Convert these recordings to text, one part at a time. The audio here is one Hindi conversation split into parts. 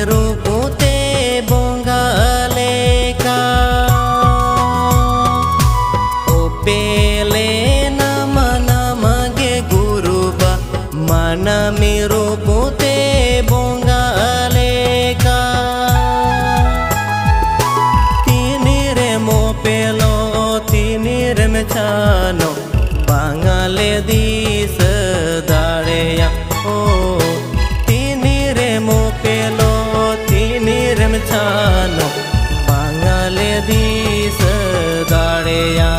रूपोते बोंगा लेका ओ पेले नम नम गे गुरुबा मन मेरो पोते बोंगा लेका तीनी रे मो पेलो तीनी रे में छानो बांगाले दीस दाड़ेया ओ तीनी रे मो पेलो तीनी रे में छानो बांगाले दीस दाड़ेया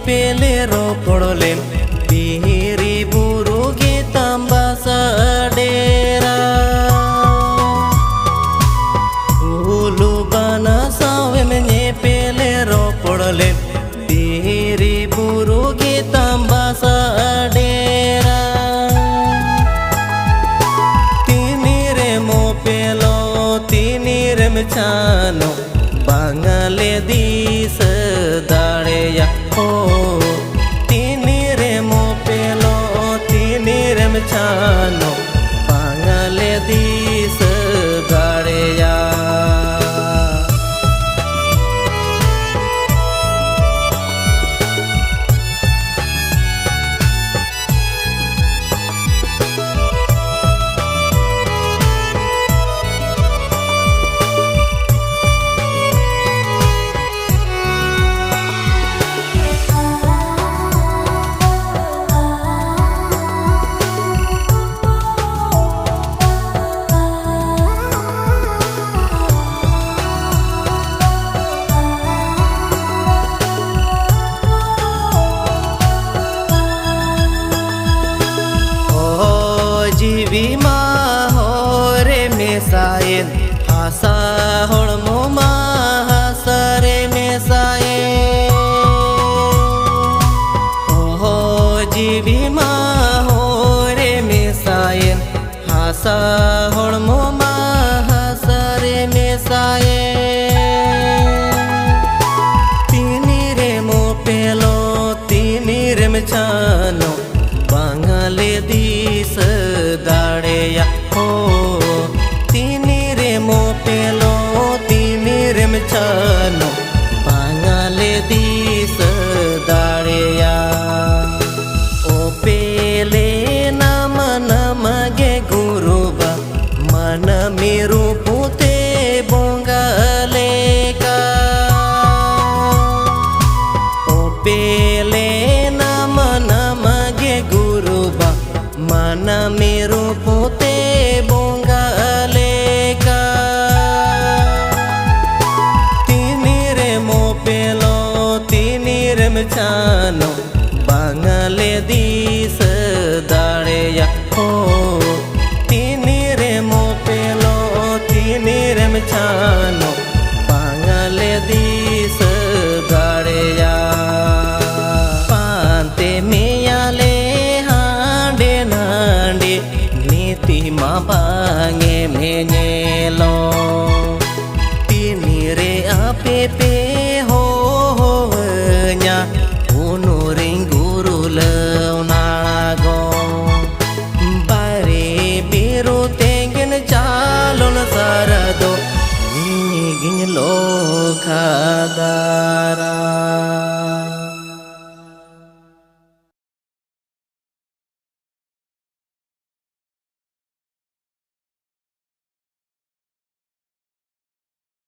पेले रो पड़ोले पीरी बुरु गे तांबा सडेरा उलू बना सावे में पेले रो पड़ोले पीरी बुरु गे तांबा सडेरा तीनी रे मो पेलो तीनी रे में छानो बांगाले दीस दाड़ेया ओ तीनी रे मो पेलो तीनी रे में छानो बांगाले दीस दाड़ेया जीवी मा हो रे मेसायन हासा होळमो मा हासा रे मेसायन हो जीवी मा हो रे मेसायन हासा होळमो मा हासा रे मेसायन तीनी रे मो पेलो तीनी रे में छानो बांगाले दीस दाड़ेया हो तीनी रे मो पेलो तीनी रे में छानो बांगाले दीस दाड़ेया ओ पेले नम नम गे गुरुबा मन मेरो पोते बोंगा लेका ओ पेले नम नम गे गुरुबा मन मेरो पोते बोंगा लेका तीनी रे मो पेलो तीनी रे में छानो बांगाले दीस दाड़ेया हो तीनी रे मो पेलो तीनी रे में छानो बांगाले दीस दाड़ेया पांते मेयाले हांडे नांडे नीति मा बांगे मेनेलो तीनी रे आपे पे हो nya unuring guru leunago bare biru tengen calon sarado gin lo khada